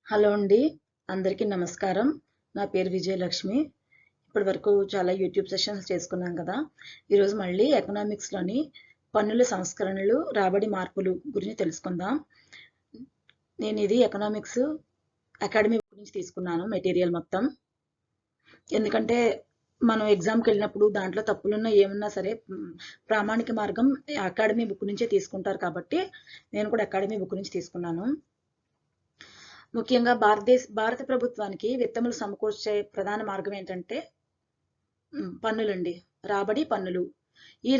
Hello అండి. అందరికీ నమస్కారం. నా పేరు విజయలక్ష్మి. ఇప్పటి వరకు చాలా యూట్యూబ్ సెషన్స్ చేసుకున్నాం కదా! ఈరోజు మళ్ళీ ఎకనామిక్స్‌లోని పన్నుల సంస్కరణలు, రాబడి మార్పులు గురించి తెలుసుకుందాం. నేను ఇది ఎకనామిక్స్ అకాడమీ గురించి తీసుకున్నాను మెటీరియల్ మొత్తం. ఎందుకంటే మనం ఎగ్జామ్‌కి వెళ్ళినప్పుడు దాంట్లో తప్పులున్నా ఏమున్నా సరే ప్రామాణిక మార్గం అకాడమీ బుక్ నుంచే తీసుకుంటారు కాబట్టి నేను కూడా అకాడమీ బుక్ నుంచి తీసుకున్నాను. ముఖ్యంగా భారత ప్రభుత్వానికి విత్తములు సమకూర్చే ప్రధాన మార్గం ఏంటంటే పన్నులండి. రాబడి పన్నులు. ఈ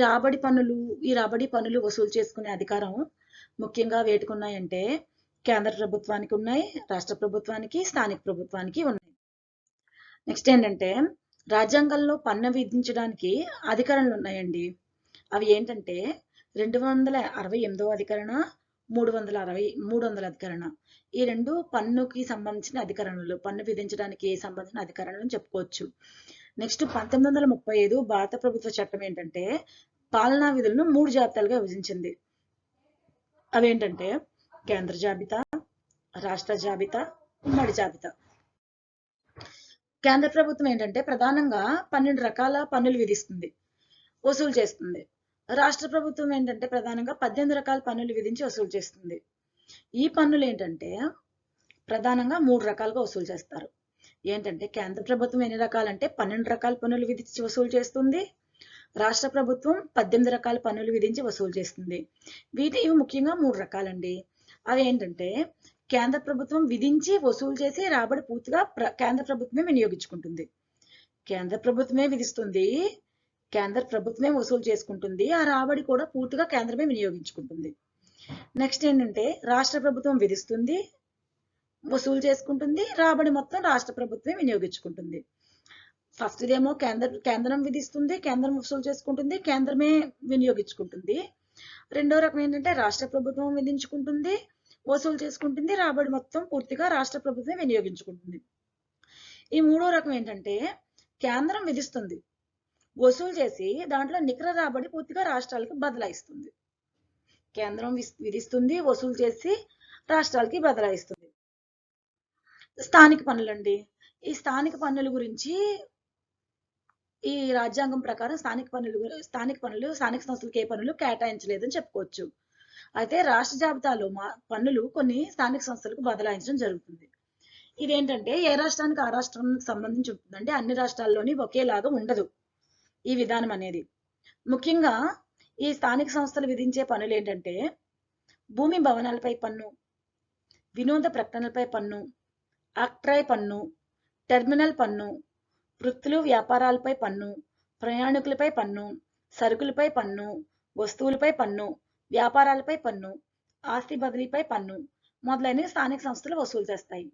రాబడి పన్నులు వసూలు చేసుకునే అధికారం ముఖ్యంగా వేటికున్నాయంటే కేంద్ర ప్రభుత్వానికి ఉన్నాయి, రాష్ట్ర ప్రభుత్వానికి, స్థానిక ప్రభుత్వానికి ఉన్నాయి. నెక్స్ట్ ఏంటంటే రాజ్యాంగంలో పన్ను విధించడానికి అధికారాలు ఉన్నాయండి. అవి ఏంటంటే 268వ అధికరణ, 300 అధికరణ. ఈ రెండు పన్నుకి సంబంధించిన అధికరణలు, పన్ను విధించడానికి సంబంధించిన అధికరణలు చెప్పుకోవచ్చు. నెక్స్ట్ 1935 భారత ప్రభుత్వ చట్టం ఏంటంటే పాలనా విధులను 3 జాబితాలుగా విభజించింది. అవేంటంటే కేంద్ర జాబితా, రాష్ట్ర జాబితా, ఉమ్మడి జాబితా. కేంద్ర ప్రభుత్వం ఏంటంటే ప్రధానంగా 12 రకాల పన్నులు విధిస్తుంది, వసూలు చేస్తుంది. రాష్ట్ర ప్రభుత్వం ఏంటంటే ప్రధానంగా 18 రకాల పన్నులు విధించి వసూలు చేస్తుంది. ఈ పన్నులు ఏంటంటే ప్రధానంగా 3 రకాలుగా వసూలు చేస్తారు. ఏంటంటే కేంద్ర ప్రభుత్వం ఎన్ని రకాలంటే 12 రకాల పన్నులు విధించి వసూలు చేస్తుంది. రాష్ట్ర ప్రభుత్వం 18 రకాల పన్నులు విధించి వసూలు చేస్తుంది. ఇవి ముఖ్యంగా 3 రకాలండి. అవి ఏంటంటే కేంద్ర ప్రభుత్వం విధించి వసూలు చేసి రాబడి పూర్తిగా కేంద్ర ప్రభుత్వమే వినియోగించుకుంటుంది. కేంద్ర ప్రభుత్వమే విధిస్తుంది, కేంద్ర ప్రభుత్వమే వసూలు చేసుకుంటుంది, ఆ రాబడి కూడా పూర్తిగా కేంద్రమే వినియోగించుకుంటుంది. నెక్స్ట్ ఏంటంటే రాష్ట్ర ప్రభుత్వం విధిస్తుంది, వసూలు చేసుకుంటుంది, రాబడి మొత్తం రాష్ట్ర ప్రభుత్వమే వినియోగించుకుంటుంది. ఫస్ట్ ఇదేమో కేంద్రం విధిస్తుంది, కేంద్రం వసూలు చేసుకుంటుంది, కేంద్రమే వినియోగించుకుంటుంది. రెండో రకం ఏంటంటే రాష్ట్ర ప్రభుత్వం విధించుకుంటుంది, వసూలు చేసుకుంటుంది, రాబడి మొత్తం పూర్తిగా రాష్ట్ర ప్రభుత్వమే వినియోగించుకుంటుంది. ఈ మూడో రకం ఏంటంటే కేంద్రం విధిస్తుంది, వసూలు చేసి దాంట్లో నికర రాబడి పూర్తిగా రాష్ట్రాలకు బదలాయిస్తుంది. కేంద్రం విధిస్తుంది, వసూలు చేసి రాష్ట్రాలకి బదలాయిస్తుంది. స్థానిక పన్నులండి. ఈ స్థానిక పన్నుల గురించి ఈ రాజ్యాంగం ప్రకారం స్థానిక సంస్థలకు ఏ పన్నులు కేటాయించలేదని చెప్పుకోవచ్చు. అయితే రాష్ట్ర జాబితాలో పన్నులు కొన్ని స్థానిక సంస్థలకు బదలాయించడం జరుగుతుంది. ఇదేంటంటే ఏ రాష్ట్రానికి ఆ రాష్ట్రానికి సంబంధించి ఉంటుందంటే అన్ని రాష్ట్రాల్లోని ఒకేలాగా ఉండదు ఈ విధానం అనేది. ముఖ్యంగా ఈ స్థానిక సంస్థలు విధించే పన్నులు ఏంటంటే భూమి భవనాలపై పన్ను, వినోద ప్రకటనలపై పన్ను, ఆక్ట్రాయ్ పన్ను, టెర్మినల్ పన్ను, వృత్తులు వ్యాపారాలపై పన్ను, ప్రయాణికులపై పన్ను, సరుకులపై పన్ను, వస్తువులపై పన్ను, వ్యాపారాలపై పన్ను, ఆస్తి బదిలీపై పన్ను మొదలైనవి స్థానిక సంస్థలు వసూలు చేస్తాయి.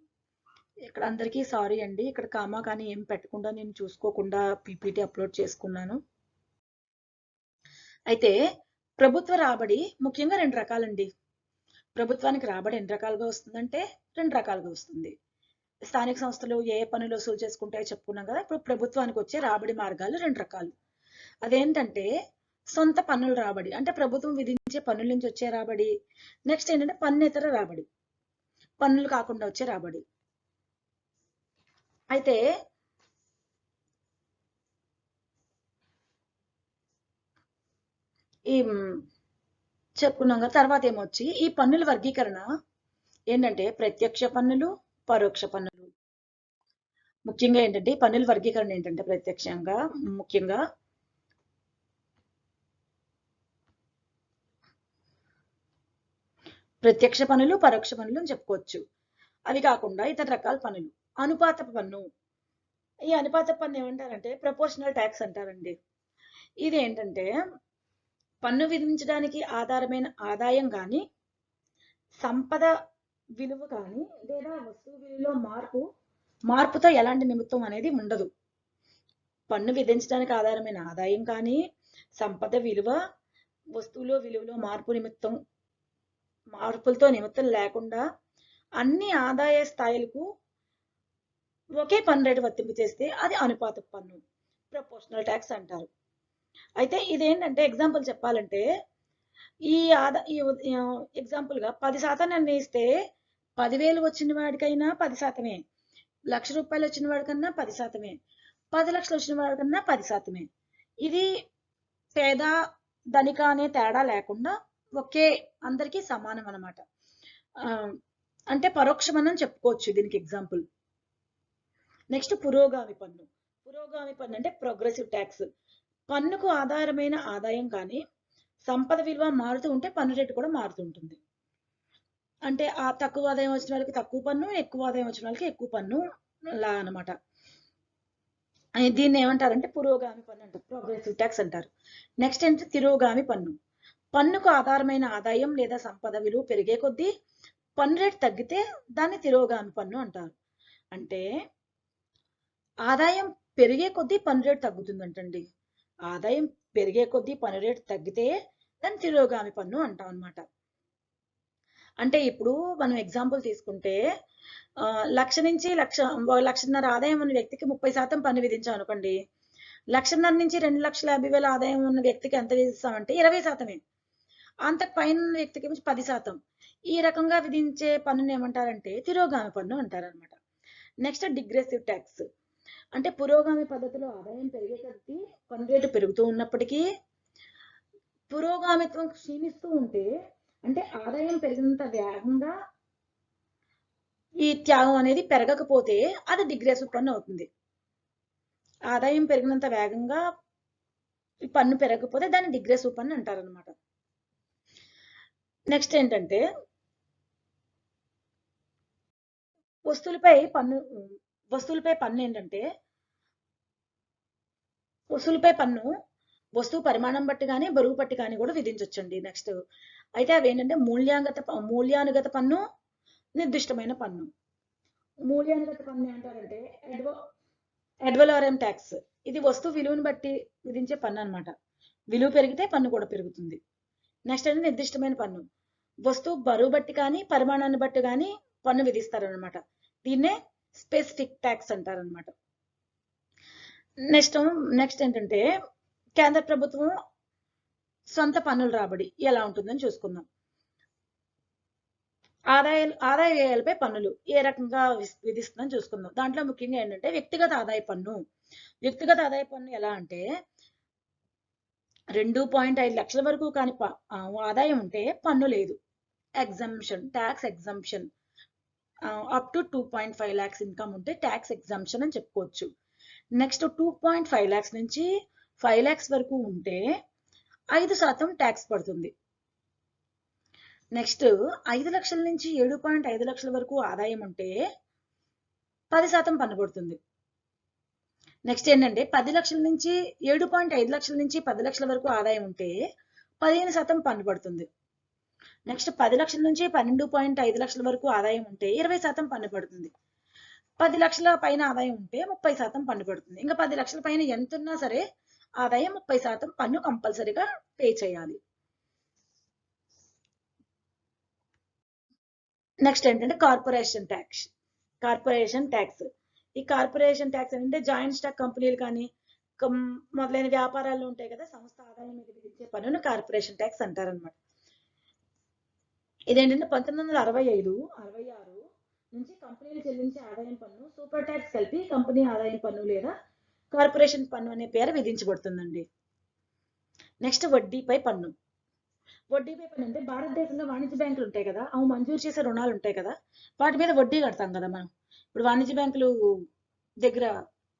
ఇక్కడ అందరికీ సారీ అండి, ఇక్కడ కామా కానీ ఏం పెట్టకుండా నేను చూసుకోకుండా పీపీటీ అప్లోడ్ చేసుకున్నాను. అయితే ప్రభుత్వ రాబడి ముఖ్యంగా 2 రకాలండి. ప్రభుత్వానికి రాబడి ఎన్ని రకాలుగా వస్తుందంటే 2 రకాలుగా వస్తుంది. స్థానిక సంస్థలు ఏ పన్నులు వసూలు చేసుకుంటాయో చెప్పుకున్నాం కదా. ఇప్పుడు ప్రభుత్వానికి వచ్చే రాబడి మార్గాలు 2 రకాలు. అదేంటంటే సొంత పన్నుల రాబడి, అంటే ప్రభుత్వం విధించే పన్నుల నుంచి వచ్చే రాబడి. నెక్స్ట్ ఏంటంటే పన్నేతర రాబడి, పన్నులు కాకుండా వచ్చే రాబడి. అయితే ఈ చెప్పుకున్నాం కదా. తర్వాత ఏమొచ్చి ఈ పన్నుల వర్గీకరణ ఏంటంటే ప్రత్యక్ష పన్నులు, పరోక్ష పన్నులు. ముఖ్యంగా ఏంటంటే ఈ పన్నుల వర్గీకరణ ఏంటంటే ముఖ్యంగా ప్రత్యక్ష పన్నులు, పరోక్ష పన్నులు అని చెప్పుకోవచ్చు. అవి కాకుండా ఇతర రకాల పన్నులు. అనుపాత పన్ను. ఈ అనుపాత పన్ను ఏమంటారంటే ప్రపోర్షనల్ ట్యాక్స్ అంటారండి. ఇది ఏంటంటే పన్ను విధించడానికి ఆధారమైన ఆదాయం కానీ, సంపద విలువ కానీ, లేదా వస్తువు విలువలో మార్పుతో ఎలాంటి నిమిత్తం అనేది ఉండదు. పన్ను విధించడానికి ఆధారమైన ఆదాయం కానీ, సంపద విలువ, వస్తువులో విలువలో మార్పులతో నిమిత్తం లేకుండా అన్ని ఆదాయ స్థాయిలకు ఒకే పన్ను రేటు వర్తింపు చేస్తే అది అనుపాత పన్ను, ప్రపోర్షనల్ ట్యాక్స్ అంటారు. అయితే ఇదేంటంటే ఎగ్జాంపుల్ చెప్పాలంటే ఈ ఎగ్జాంపుల్గా 10% నిర్ణయిస్తే 10,000 వచ్చిన వాడికైనా 10%, ₹1,00,000 వచ్చిన వాడికన్నా 10%, 10 లక్షలు వచ్చిన వాడికన్నా 10%. ఇది పేద ధనిక అనే తేడా లేకుండా ఒకే అందరికీ సమానం అన్నమాట. అంటే పరోక్షమనం చెప్పుకోవచ్చు దీనికి ఎగ్జాంపుల్. నెక్స్ట్ పురోగామి పన్ను. పురోగామి పన్ను అంటే ప్రోగ్రెసివ్ ట్యాక్స్. పన్నుకు ఆధారమైన ఆదాయం కానీ సంపద విలువ మారుతూ ఉంటే పన్ను రేటు కూడా మారుతుంటుంది. అంటే ఆ తక్కువ ఆదాయం వచ్చిన వాళ్ళకి తక్కువ పన్ను, ఎక్కువ ఆదాయం వచ్చిన వాళ్ళకి ఎక్కువ పన్ను లా అనమాట. దీన్ని ఏమంటారంటే పురోగామి పన్ను అంటారు, ప్రోగ్రెసివ్ ట్యాక్స్ అంటారు. నెక్స్ట్ ఏంటి తిరోగామి పన్ను. పన్నుకు ఆధారమైన ఆదాయం లేదా సంపద విలువ పెరిగే కొద్దీ పన్ను రేటు తగ్గితే దాన్ని తిరోగామి పన్ను అంటారు. అంటే ఆదాయం పెరిగే కొద్దీ పన్ను రేటు తగ్గుతుందంటండి. ఆదాయం పెరిగే కొద్దీ పన్ను రేటు తగ్గితే దాన్ని తిరోగామి పన్ను అంటాం అనమాట. అంటే ఇప్పుడు మనం ఎగ్జాంపుల్ తీసుకుంటే 1,00,000 నుంచి 1,00,000 ఆదాయం ఉన్న వ్యక్తికి 30% పన్ను విధించాం అనుకోండి. 1,50,000 నుంచి 2,50,000 ఆదాయం ఉన్న వ్యక్తికి ఎంత విధిస్తామంటే 20%. అంతకు పైన ఉన్న వ్యక్తికి 10%. ఈ రకంగా విధించే పన్నుని ఏమంటారంటే తిరోగామి పన్ను అంటారనమాట. Next degressive tax. అంటే పురోగామి పద్ధతిలో ఆదాయం పెరిగే కొద్దీ పన్ను రేటు పెరుగుతూ ఉన్నప్పటికీ పురోగామిత్వం క్షీణిస్తూ ఉంటే, అంటే ఆదాయం పెరిగినంత వేగంగా ఈ త్యాగం అనేది పెరగకపోతే అది డిగ్రెసివ్ పన్ను అవుతుంది. ఆదాయం పెరిగినంత వేగంగా ఈ పన్ను పెరగకపోతే దాన్ని డిగ్రెసివ్ పన్ను అంటారనమాట. నెక్స్ట్ ఏంటంటే వస్తువులపై పన్ను ఏంటంటే వస్తువులపై పన్ను వస్తువు పరిమాణం బట్టి కానీ బరువు బట్టి కానీ కూడా విధించవచ్చండి. నెక్స్ట్ అయితే అవి ఏంటంటే మూల్యానుగత పన్ను, నిర్దిష్టమైన పన్ను. మూల్యానుగత పన్ను ఏంటారంటే అడ్వలోరం ట్యాక్స్. ఇది వస్తువు విలువను బట్టి విధించే పన్ను అనమాట. విలువ పెరిగితే పన్ను కూడా పెరుగుతుంది. నెక్స్ట్ అంటే నిర్దిష్టమైన పన్ను. వస్తువు బరువు బట్టి కానీ పరిమాణాన్ని బట్టి కానీ పన్ను విధిస్తారనమాట. దీన్నే స్పెసిఫిక్ ట్యాక్స్ అంటారనమాట. నెక్స్ట్ ఏంటంటే కేంద్ర ప్రభుత్వం సొంత పన్నుల రాబడి ఎలా ఉంటుందని చూసుకుందాం. ఆదాయ వ్యయాలపై పన్నులు ఏ రకంగా విధిస్తుందని చూసుకుందాం. దాంట్లో ముఖ్యంగా ఏంటంటే వ్యక్తిగత ఆదాయ పన్ను. వ్యక్తిగత ఆదాయ పన్ను ఎలా అంటే 2.5 లక్షల వరకు కానీ ఆదాయం ఉంటే పన్ను లేదు. Exemption, tax exemption. Up to 2.5 lakhs income ఉంటే ట్యాక్స్ ఎగ్జంప్షన్ అని చెప్పుకోవచ్చు. నెక్స్ట్ 2.5 lakhs నుంచి 5 lakhs వరకు ఉంటే 5% ట్యాక్స్ పడుతుంది. నెక్స్ట్ 5 లక్షల నుంచి 7.5 లక్షల వరకు ఆదాయం ఉంటే 10% పన్ను పడుతుంది. నెక్స్ట్ ఏంటంటే 10 లక్షల నుంచి 7.5 లక్షల నుంచి 10 లక్షల వరకు ఆదాయం ఉంటే 15% పన్ను పడుతుంది. నెక్స్ట్ 10 లక్షల నుంచి 12.5 లక్షల వరకు ఆదాయం ఉంటే 20% పన్ను పడుతుంది. 10 లక్షల పైన ఆదాయం ఉంటే 30% పన్ను పడుతుంది. ఇంకా 10 లక్షల పైన ఎంత ఉన్నా సరే ఆదాయం 30% పన్ను కంపల్సరీగా పే చేయాలి. నెక్స్ట్ ఏంటంటే కార్పొరేషన్ ట్యాక్స్. ఈ కార్పొరేషన్ ట్యాక్స్ అంటే జాయింట్ స్టాక్ కంపెనీలు కానీ మొదలైన వ్యాపారాలు ఉంటాయి కదా, సంస్థ ఆదాయం మీద విధించే పన్నును కార్పొరేషన్ ట్యాక్స్ అంటారనమాట. ఇదేంటంటే 1965, 66 నుంచి కంపెనీలు చెల్లించే ఆదాయం పన్ను, సూపర్ ట్యాక్స్ కలిపి కంపెనీ ఆదాయం పన్ను లేదా కార్పొరేషన్ పన్ను అనే పేరు విధించబడుతుందండి. నెక్స్ట్ వడ్డీపై పన్ను. వడ్డీపై పన్ను అంటే భారతదేశంలో వాణిజ్య బ్యాంకులు ఉంటాయి కదా, అవి మంజూరు చేసే రుణాలు ఉంటాయి కదా, వాటి మీద వడ్డీ కడతాం కదా మనం. ఇప్పుడు వాణిజ్య బ్యాంకులు దగ్గర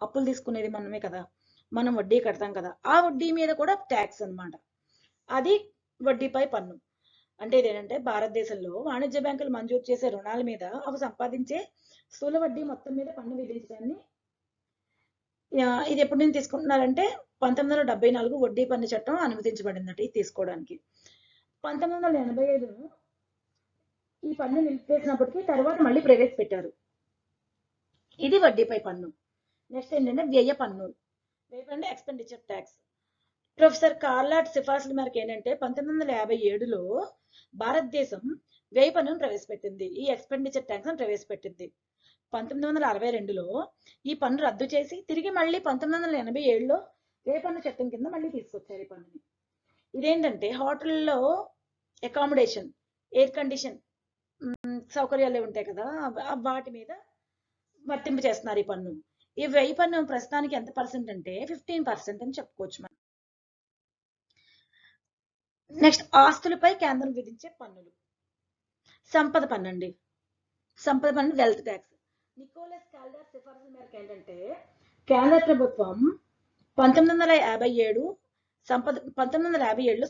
అప్పులు తీసుకునేది మనమే కదా, మనం వడ్డీ కడతాం కదా, ఆ వడ్డీ మీద కూడా ట్యాక్స్ అనమాట. అది వడ్డీపై పన్ను. అంటే ఇదేంటంటే భారతదేశంలో వాణిజ్య బ్యాంకులు మంజూరు చేసే రుణాల మీద అవి సంపాదించే స్థూల వడ్డీ మొత్తం మీద పన్ను విధించడాన్ని ఇది ఎప్పటి నుంచి తీసుకుంటున్నారంటే 1974 వడ్డీ పన్ను చట్టం అనుమతించబడిందట ఇది తీసుకోవడానికి. 1985 ఈ పన్ను నిలిపివేసినప్పటికీ తర్వాత మళ్ళీ ప్రవేశపెట్టారు. ఇది వడ్డీపై పన్ను. నెక్స్ట్ ఏంటంటే వ్యయ పన్ను. వ్యయ పన్ను ఎక్స్పెండిచర్ ట్యాక్స్. ప్రొఫెసర్ కార్లాట్ సిఫార్సుల మేరకు ఏంటంటే 1957లో భారతదేశం వ్యయ పన్నును ప్రవేశపెట్టింది. ఈ ఎక్స్పెండిచర్ ట్యాక్స్ అని ప్రవేశపెట్టింది. 1962లో ఈ పన్ను రద్దు చేసి తిరిగి మళ్ళీ 1987లో వ్యయ పన్ను చట్టం కింద మళ్ళీ తీసుకొచ్చారు ఈ పన్నుని. ఇదేంటంటే హోటల్లో అకామిడేషన్, ఎయిర్ కండిషన్ సౌకర్యాలు ఉంటాయి కదా, వాటి మీద వర్తింపు చేస్తున్నారు ఈ పన్ను. ఈ వ్యయ పన్ను ప్రస్తుతానికి ఎంత పర్సెంట్ అంటే 15% అని చెప్పుకోవచ్చు మనం. నెక్స్ట్ ఆస్తులపై కేంద్రం విధించే పన్నులు. సంపద పన్ను అండి. సంపద పన్ను వెల్త్ ట్యాక్స్. నికోలస్ కాల్డర్ సిఫార్సు మేరకు ఏంటంటే కేంద్ర ప్రభుత్వం 1957లో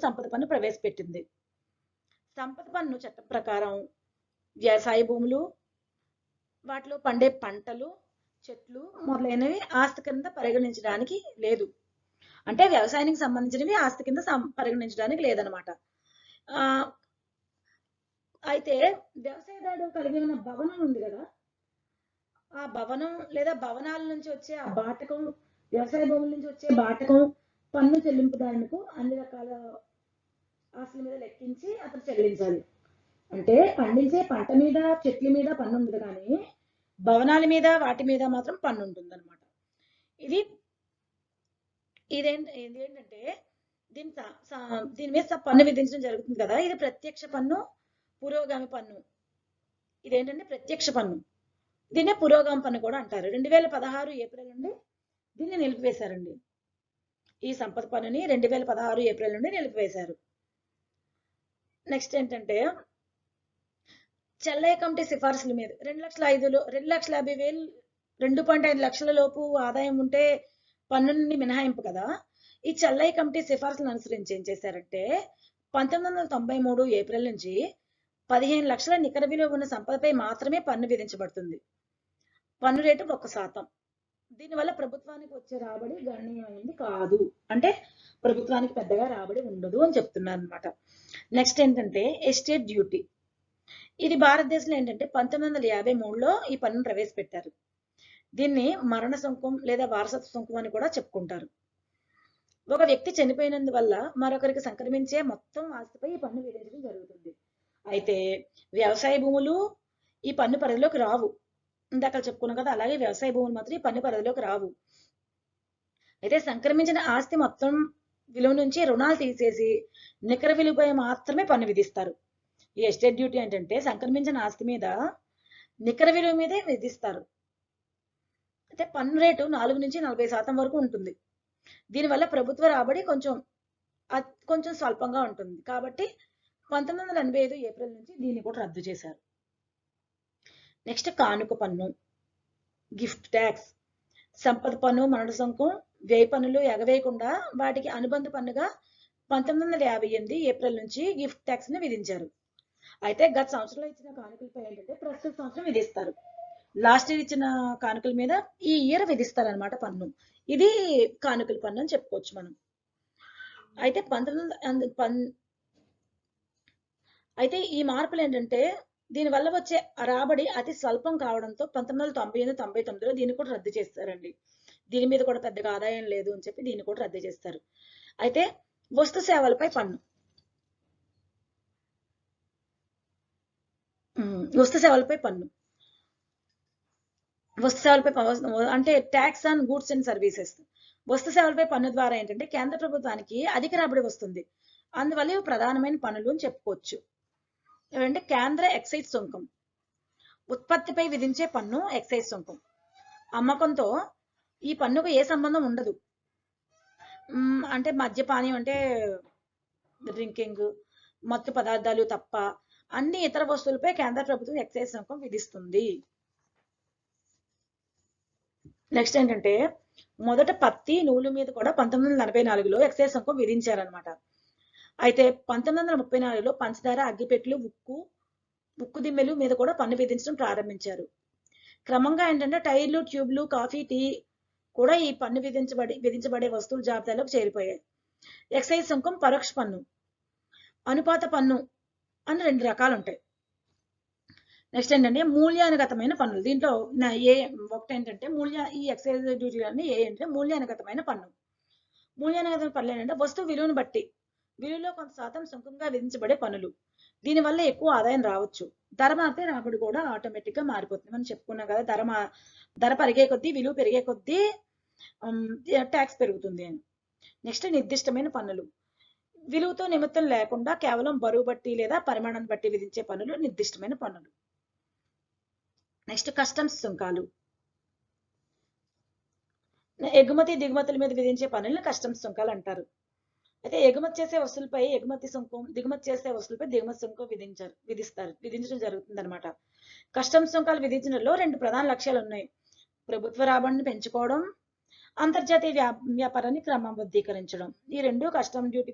సంపద పన్ను ప్రవేశపెట్టింది. సంపద పన్ను చట్టం ప్రకారం వ్యవసాయ భూములు, వాటిలో పండే పంటలు, చెట్లు మొదలైనవి ఆస్తి కింద పరిగణించడానికి లేదు. అంటే వ్యవసాయానికి సంబంధించినవి ఆస్తి కింద పరిగణించడానికి లేదనమాట. అయితే వ్యవసాయదారుడు కలిగి ఉన్న భవనం ఉంది కదా, ఆ భవనం లేదా భవనాల నుంచి వచ్చే ఆ బాటకం, వ్యవసాయ భూముల నుంచి వచ్చే బాటకం పన్ను చెల్లింపుదారునికి అన్ని రకాల ఆస్తుల మీద లెక్కించి అతను చెల్లించాలి. అంటే పండించే పంట మీద, చెట్ల మీద పన్ను ఉండదు, కానీ భవనాల మీద వాటి మీద మాత్రం పన్ను ఉంటుంది అనమాట. ఇదేంటంటే దీని మీద పన్ను విధించడం జరుగుతుంది కదా. ఇది ప్రత్యక్ష పన్ను, పురోగామి పన్ను. ఇదేంటంటే ప్రత్యక్ష పన్ను. దీన్నే పురోగామి పన్ను కూడా అంటారు. 2016 ఏప్రిల్ నుండి దీన్ని నిలిపివేశారండి. ఈ సంపద పన్నుని 2016 ఏప్రిల్ నుండి నిలిపివేశారు. నెక్స్ట్ ఏంటంటే చెల్లయ్య కమిటీ సిఫార్సుల మీద 2,50,000 2.5 లక్షల లోపు ఆదాయం ఉంటే పన్ను నుండి మినహాయింపు కదా. ఈ చెల్లయ్య కమిటీ సిఫార్సులను అనుసరించి ఏం చేశారంటే 1993 ఏప్రిల్ నుంచి 15 లక్షల నికర విలువ ఉన్న సంపదపై మాత్రమే పన్ను విధించబడుతుంది. పన్ను రేటు 1%. దీనివల్ల ప్రభుత్వానికి వచ్చే రాబడి గణనీయమైనది కాదు. అంటే ప్రభుత్వానికి పెద్దగా రాబడి ఉండదు అని చెప్తున్నారు అనమాట. నెక్స్ట్ ఏంటంటే ఎస్టేట్ డ్యూటీ. ఇది భారతదేశంలో ఏంటంటే 1953లో ఈ పన్నును ప్రవేశపెట్టారు. దీన్ని మరణ సుంకం లేదా వారసత్వ సుంకం అని కూడా చెప్పుకుంటారు. ఒక వ్యక్తి చనిపోయినందువల్ల మరొకరికి సంక్రమించే మొత్తం ఆస్తిపై ఈ పన్ను విధించడం జరుగుతుంది. అయితే వ్యవసాయ భూములు ఈ పన్ను పరిధిలోకి రావు. ఇందాక చెప్పుకున్నాం కదా, అలాగే వ్యవసాయ భూములు మాత్రం ఈ పన్ను పరిధిలోకి రావు. అయితే సంక్రమించిన ఆస్తి మొత్తం విలువ నుంచి రుణాలు తీసేసి నికర విలువపై మాత్రమే పన్ను విధిస్తారు. ఈ ఎస్టేట్ డ్యూటీ ఏంటంటే సంక్రమించిన ఆస్తి మీద నికర విలువ మీదే విధిస్తారు. అయితే పన్ను రేటు 4 నుంచి 40% వరకు ఉంటుంది. దీనివల్ల ప్రభుత్వ రాబడి కొంచెం స్వల్పంగా ఉంటుంది. కాబట్టి 1985 ఏప్రిల్ నుంచి దీన్ని కూడా రద్దు చేశారు. నెక్స్ట్ కానుక పన్ను, గిఫ్ట్ ట్యాక్స్. సంపద పన్ను, మరణ సుంకం, వ్యయ పన్నులు ఎగవేయకుండా వాటికి అనుబంధ పన్నుగా 1958 ఏప్రిల్ నుంచి గిఫ్ట్ ట్యాక్స్ ని విధించారు. అయితే గత సంవత్సరంలో ఇచ్చిన కానుకలపై ఏంటంటే ప్రస్తుత సంవత్సరం విధిస్తారు. లాస్ట్ ఇయర్ ఇచ్చిన కానుకల మీద ఈ ఇయర్ విధిస్తారు అనమాట పన్ను. ఇది కానుకల పన్ను అని చెప్పుకోవచ్చు మనం. అయితే ఈ మార్పులు ఏంటంటే దీనివల్ల వచ్చే రాబడి అతి స్వల్పం కావడంతో 1998-99లో దీన్ని కూడా రద్దు చేస్తారండి. దీని మీద కూడా పెద్దగా ఆదాయం లేదు అని చెప్పి దీన్ని కూడా రద్దు చేస్తారు. అయితే వస్తు సేవలపై పన్ను. వస్తు సేవలపై పన్ను అంటే tax on goods and services. వస్తు సేవలపై పన్ను ద్వారా ఏంటంటే కేంద్ర ప్రభుత్వానికి అధిక రాబడి వస్తుంది. అందువల్ల ఇవి ప్రధానమైన పన్నులు అని చెప్పుకోవచ్చు. ఏమంటే కేంద్ర ఎక్సైజ్ సుంకం. ఉత్పత్తిపై విధించే పన్ను ఎక్సైజ్ సుంకం. అమ్మకంతో ఈ పన్నుకు ఏ సంబంధం ఉండదు. అంటే మద్యపానం అంటే డ్రింకింగ్, మత్తు పదార్థాలు తప్ప అన్ని ఇతర వస్తువులపై కేంద్ర ప్రభుత్వం ఎక్సైజ్ సుంకం విధిస్తుంది. నెక్స్ట్ ఏంటంటే మొదట పత్తి, నూలు మీద కూడా 1944లో ఎక్సైజ్ సుంకం విధించారనమాట. అయితే 1934లో పంచదార, అగ్గిపెట్టెలు, ఉక్కు దిమ్మెలు మీద కూడా పన్ను విధించడం ప్రారంభించారు. క్రమంగా ఏంటంటే టైర్లు, ట్యూబ్లు, కాఫీ, టీ కూడా ఈ పన్ను విధించబడే వస్తువుల జాబితాలోకి చేరిపోయాయి. ఎక్సైజ్ సుంకం పరోక్ష పన్ను, అనుపాత పన్ను అని 2 రకాలు ఉంటాయి. నెక్స్ట్ ఏంటంటే మూల్యానుగతమైన పన్నులు. దీంట్లో ఒకటి ఏంటంటే ఈ ఎక్సైజ్ డ్యూటీలన్నీ ఏంటంటే మూల్యానుగతమైన పన్ను. మూల్యానుగతమైన పన్నులు ఏంటంటే వస్తువు విలువను బట్టి విలువలో కొంత శాతం సుంకంగా విధించబడే పన్నులు. దీనివల్ల ఎక్కువ ఆదాయం రావచ్చు. ధర మారితే రాబడి కూడా ఆటోమేటిక్ గా మారిపోతుంది. మనం చెప్పుకున్నాం కదా, ధర పెరిగే కొద్దీ, విలువ పెరిగే కొద్దీ ట్యాక్స్ పెరుగుతుంది అని. నెక్స్ట్ నిర్దిష్టమైన పన్నులు. విలువతో నిమిత్తం లేకుండా కేవలం బరువు బట్టి లేదా పరిమాణాన్ని బట్టి విధించే పన్నులు నిర్దిష్టమైన పన్నులు. నెక్స్ట్ కస్టమ్స్ సుంకాలు. ఎగుమతి దిగుమతుల మీద విధించే పన్నులను కస్టమ్స్ సుంకాలు అంటారు. అయితే ఎగుమతి చేసే వస్తువులపై ఎగుమతి సుంకం, దిగుమతి చేసే వస్తువులపై దిగుమతి సుంకం విధించడం జరుగుతుంది అనమాట. కస్టమ్స్ సుంకాలు విధించడంలో 2 ప్రధాన లక్ష్యాలు ఉన్నాయి. ప్రభుత్వ రాబడిని పెంచుకోవడం, అంతర్జాతీయ వ్యాపారాన్ని క్రమబద్ధీకరించడం. ఈ 2 కస్టమ్ డ్యూటీ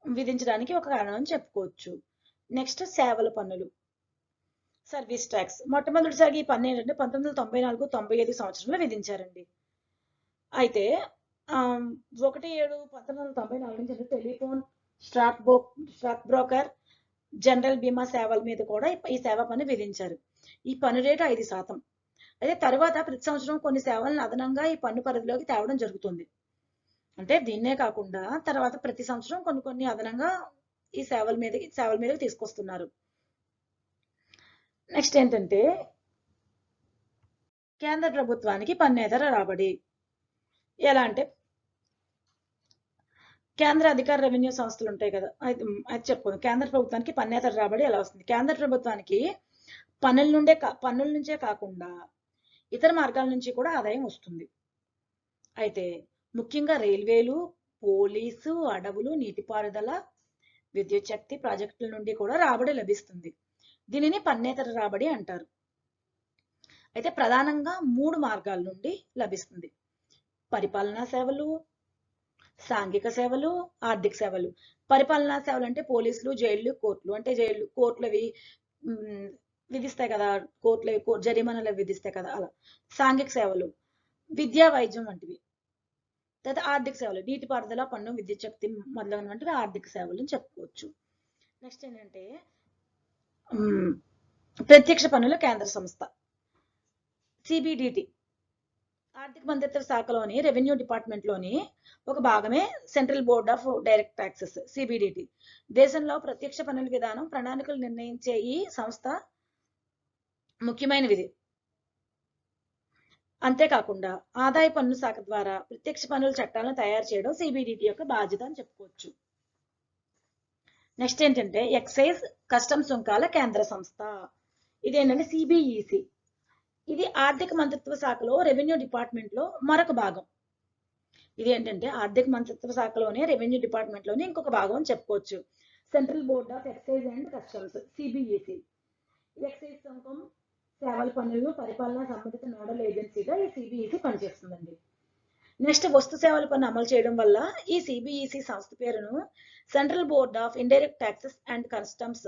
విధించడానికి ఒక కారణం అని చెప్పుకోవచ్చు. నెక్స్ట్ సేవల పన్నులు, సర్వీస్ ట్యాక్స్. మొట్టమొదటిసారి ఈ పన్ను ఏంటంటే 1994-95 సంవత్సరంలో విధించారండి. అయితే 1/7/1994 నుంచి టెలిఫోన్, స్టాక్ బ్రోకర్, జనరల్ బీమా సేవల మీద కూడా ఈ సేవా పన్ను విధించారు. ఈ పన్ను రేటు 5%. అయితే తర్వాత ప్రతి సంవత్సరం కొన్ని సేవలను అదనంగా ఈ పన్ను పరిధిలోకి తేవడం జరుగుతుంది. అంటే దీన్నే కాకుండా తర్వాత ప్రతి సంవత్సరం కొన్ని అదనంగా ఈ సేవల మీద తీసుకొస్తున్నారు. నెక్స్ట్ ఏంటంటే కేంద్ర ప్రభుత్వానికి పన్నేతర రాబడి. ఎలా అంటే కేంద్ర అధికార రెవెన్యూ సంస్థలు ఉంటాయి కదా, అది చెప్పుకుందాం. కేంద్ర ప్రభుత్వానికి పన్నేతర రాబడి ఎలా వస్తుంది? కేంద్ర ప్రభుత్వానికి పన్నుల నుంచే కాకుండా ఇతర మార్గాల నుంచి కూడా ఆదాయం వస్తుంది. అయితే ముఖ్యంగా రైల్వేలు, పోలీసు, అడవులు, నీటిపారుదల, విద్యుత్ శక్తి ప్రాజెక్టుల నుండి కూడా రాబడి లభిస్తుంది. దీనిని పన్నేతర రాబడి అంటారు. అయితే ప్రధానంగా 3 మార్గాల నుండి లభిస్తుంది. పరిపాలనా సేవలు, సాంఘిక సేవలు, ఆర్థిక సేవలు. పరిపాలనా సేవలు అంటే పోలీసులు, జైళ్లు, కోర్టులు. అంటే కోర్టులు విధిస్తాయి కదా, జరిమానాలు విధిస్తాయి కదా, అలా. సాంఘిక సేవలు విద్యా, వైద్యం వంటివి. తర్వాత ఆర్థిక సేవలు నీటిపారుదల, పన్ను, విద్యుత్ శక్తి మొదలైన వంటివి ఆర్థిక సేవలు అని చెప్పుకోవచ్చు. నెక్స్ట్ ఏంటంటే ప్రత్యక్ష పన్నుల కేంద్ర సంస్థ సిబిడిటి. ఆర్థిక మంత్రిత్వ శాఖలోని రెవెన్యూ డిపార్ట్మెంట్లోని ఒక భాగమే central board of direct taxes, CBDT. దేశంలో ప్రత్యక్ష పన్నుల విధానం ప్రణాళికలు నిర్ణయించే ఈ సంస్థ ముఖ్యమైనది. అంతేకాకుండా ఆదాయ పన్ను శాఖ ద్వారా ప్రత్యక్ష పన్నుల చట్టాలను తయారు చేయడం సిబిడిటి యొక్క బాధ్యత అని చెప్పుకోవచ్చు. నెక్స్ట్ ఏంటంటే ఎక్సైజ్ కస్టమ్స్ సుంకాల కేంద్ర సంస్థ. ఇదేంటంటే సిబిఈసి. ఇది ఆర్థిక మంత్రిత్వ శాఖలో రెవెన్యూ డిపార్ట్మెంట్ లో మరొక భాగం. ఇది ఏంటంటే ఆర్థిక మంత్రిత్వ శాఖలోనే రెవెన్యూ డిపార్ట్మెంట్ లోనే ఇంకొక భాగం అని చెప్పుకోవచ్చు. Central board of excise and customs, CBEC. Excise సుంకం, సేవల పన్నులను పరిపాలన సంబంధిత నోడల్ ఏజెన్సీగా ఈ సిబిఈసి పనిచేస్తుందండి. నెక్స్ట్ వస్తు సేవల పన్ను అమలు చేయడం వల్ల ఈ సిబిఈసి సంస్థ పేరును central board of indirect taxes and customs,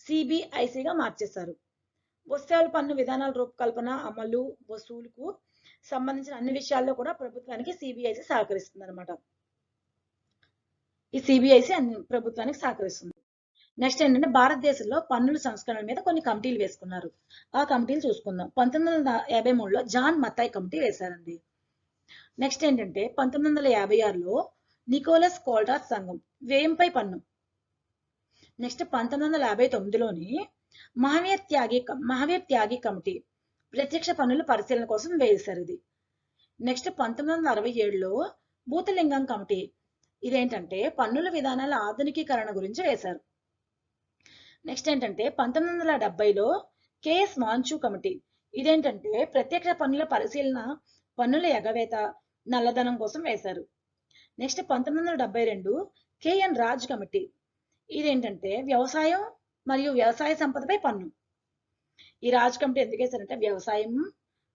సిబిఐసిగా మార్చేశారు. వస్తువుల పన్ను విధానాల రూపకల్పన, అమలు, వసూలుకు సంబంధించిన అన్ని విషయాల్లో కూడా ప్రభుత్వానికి సిబిఐసి సహకరిస్తుంది అనమాట. ఈ సిబిఐసి ప్రభుత్వానికి సహకరిస్తుంది. నెక్స్ట్ ఏంటంటే భారతదేశంలో పన్నుల సంస్కరణ మీద కొన్ని కమిటీలు వేసుకున్నారు. ఆ కమిటీలు చూసుకుందాం. 1953లో జాన్ మతాయ్ కమిటీ వేశారండి. నెక్స్ట్ ఏంటంటే 1956లో నికోలస్ కోల్టాస్ సంఘం, వ్యయంపై పన్ను. నెక్స్ట్ 1959లోని మహావీర్ త్యాగి కమిటీ, ప్రత్యక్ష పన్నుల పరిశీలన కోసం వేశారు ఇది. నెక్స్ట్ 1967లో భూతలింగం కమిటీ. ఇదేంటంటే పన్నుల విధానాల ఆధునికీకరణ గురించి వేశారు. నెక్స్ట్ ఏంటంటే 1970లో కేఎస్ మాంచు కమిటీ. ఇదేంటంటే ప్రత్యక్ష పన్నుల పరిశీలన, పన్నుల ఎగవేత, నల్లధనం కోసం వేశారు. Next 1972 KN Raj committee. ఇదేంటంటే వ్యవసాయం మరియు వ్యవసాయ సంపదపై పన్ను. ఈ రాజ్ కమిటీ ఎందుకు వేశారంటే వ్యవసాయం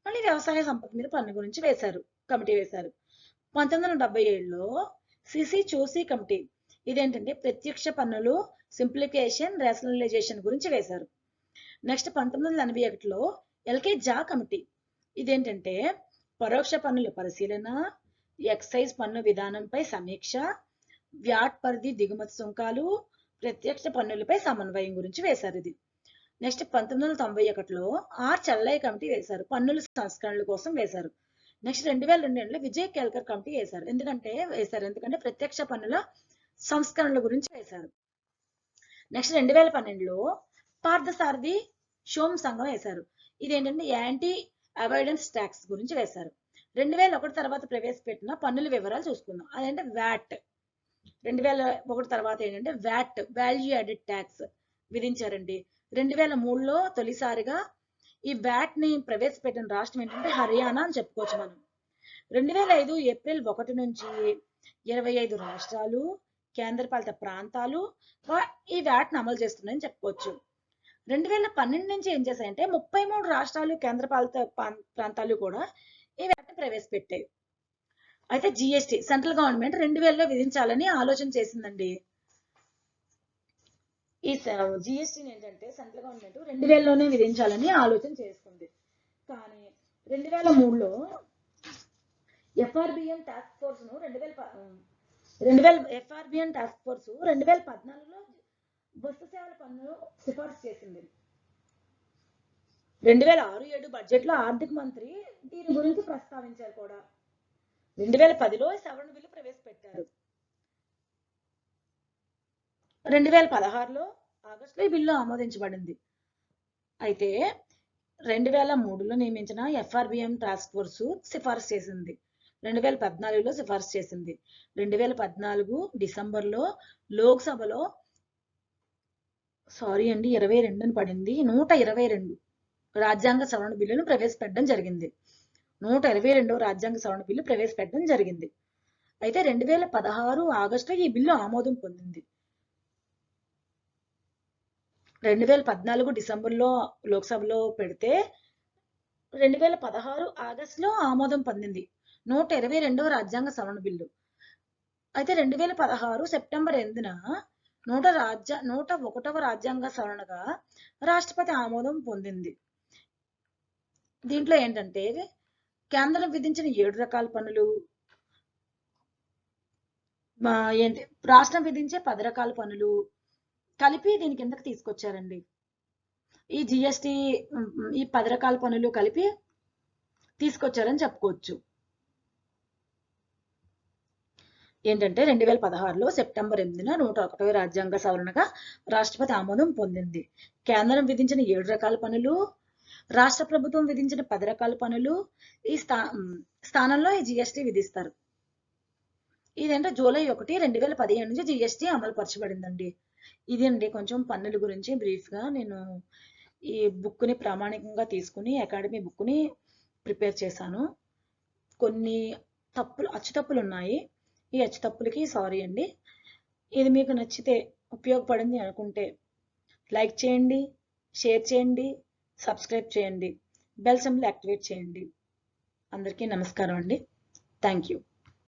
మళ్ళీ వ్యవసాయ సంపద మీద పన్ను గురించి కమిటీ వేశారు. 1977లో సిసి చూసి కమిటీ. ఇదేంటంటే ప్రత్యక్ష పన్నులు సింప్లిఫికేషన్, రేషనలైజేషన్ గురించి వేశారు. నెక్స్ట్ 1981లో ఎల్కే జా కమిటీ. ఇదేంటంటే పరోక్ష పన్నుల పరిశీలన, ఎక్సైజ్ పన్ను విధానంపై సమీక్ష, వ్యాట్ పరిధి, దిగుమతి సుంకాలు, ప్రత్యక్ష పన్నులపై సమన్వయం గురించి వేశారు ఇది. నెక్స్ట్ 1991లో ఆర్ చెల్లయ్య కమిటీ వేశారు, పన్నుల సంస్కరణల కోసం వేశారు. నెక్స్ట్ 2002లో విజయ్ కేల్కర్ కమిటీ ఎందుకంటే ప్రత్యక్ష పన్నుల సంస్కరణల గురించి వేశారు. నెక్స్ట్ 2012లో పార్థసారథి షోమ్ సంఘం వేశారు. ఇదేంటంటే యాంటీ అవాయిడెన్స్ ట్యాక్స్ గురించి వేశారు. 2001 తర్వాత ప్రవేశపెట్టిన పన్నుల వివరాలు చూసుకుందాం. అదేంటే వ్యాట్. 2001 తర్వాత ఏంటంటే వ్యాట్, వాల్యూ యాడెడ్ ట్యాక్స్ విధించారండి. 2003లో తొలిసారిగా ఈ వ్యాట్ ని ప్రవేశపెట్టిన రాష్ట్రం ఏంటంటే హర్యానా అని చెప్పుకోవచ్చు మనం. 2005 ఏప్రిల్ 1 నుంచి 25 రాష్ట్రాలు, కేంద్రపాలిత ప్రాంతాలు ఈ వ్యాట్ ని అమలు చేస్తున్నాయని చెప్పుకోవచ్చు. 2012 నుంచి ఏం చేశాయంటే 33 రాష్ట్రాలు, కేంద్రపాలిత ప్రాంతాలు కూడా ఈ వ్యాట్ ని ప్రవేశపెట్టాయి. అయితే జిఎస్టి సెంట్రల్ గవర్నమెంట్ 2000లో విధించాలని ఆలోచన చేసిందండి. ఈ జిఎస్టిని ఏంటంటే సెంట్రల్ గవర్నమెంట్ 2000లోనే విధించాలని ఆలోచన చేసుకుంది. కానీ 2003లో ఎఫ్ఆర్బిఎం టాస్క్ ఫోర్స్ ను 2014లో వస్తు సేవల పన్ను సిఫార్సు చేసింది. 2006-7 బడ్జెట్ లో ఆర్థిక మంత్రి దీని గురించి ప్రస్తావించారు కూడా. 2010లో సవరణ బిల్లు ప్రవేశపెట్టారు. 2016లో ఆగస్టులో ఈ బిల్లు ఆమోదించబడింది. అయితే 2003లో నియమించిన ఎఫ్ఆర్బిఎం టాస్క్ ఫోర్స్ సిఫార్సు చేసింది. 2014లో సిఫార్సు చేసింది. 2014 డిసెంబర్లో లోక్సభలో 22 అని పడింది. 122 రాజ్యాంగ సవరణ బిల్లును ప్రవేశపెట్టడం జరిగింది. 122వ రాజ్యాంగ సవరణ బిల్లు ప్రవేశపెట్టడం జరిగింది. అయితే 2016 ఆగస్టులో ఈ బిల్లు ఆమోదం పొందింది. 2014 డిసెంబర్లో లోక్సభలో పెడితే 2016 ఆగస్టులో ఆమోదం పొందింది 122వ రాజ్యాంగ సవరణ బిల్లు. అయితే 2016 సెప్టెంబర్ 8న 101వ రాజ్యాంగ సవరణగా రాష్ట్రపతి ఆమోదం పొందింది. దీంట్లో ఏంటంటే కేంద్రం విధించిన 7 రకాల పన్నులు, రాష్ట్రం విధించే 10 రకాల పన్నులు కలిపి దీని కిందకి తీసుకొచ్చారండి. ఈ జిఎస్టి ఈ 10 రకాల పన్నులు కలిపి తీసుకొచ్చారని చెప్పుకోవచ్చు. ఏంటంటే 2016లో సెప్టెంబర్ 8న 101వ రాజ్యాంగ సవరణగా రాష్ట్రపతి ఆమోదం పొందింది. కేంద్రం విధించిన 7 రకాల పన్నులు, రాష్ట్ర ప్రభుత్వం విధించిన 10 రకాల పన్నులు ఈ స్థానంలో ఈ జిఎస్టి విధిస్తారు. ఇదంటే జూలై 1, 2015 నుంచి జిఎస్టి అమలు పరచబడిందండి. ఇది అండి కొంచెం పన్నుల గురించి బ్రీఫ్గా నేను ఈ బుక్ని ప్రామాణికంగా తీసుకుని అకాడమీ బుక్ని ప్రిపేర్ చేశాను. కొన్ని అచ్చు తప్పులు ఉన్నాయి. ఈ అచ్చు తప్పులకి సారీ అండి. ఇది మీకు నచ్చితే ఉపయోగపడింది అనుకుంటే లైక్ చేయండి, షేర్ చేయండి, సబ్స్క్రైబ్ చేయండి, బెల్ సింబల్ యాక్టివేట్ చేయండి. అందరికీ నమస్కారం అండి. Thank you.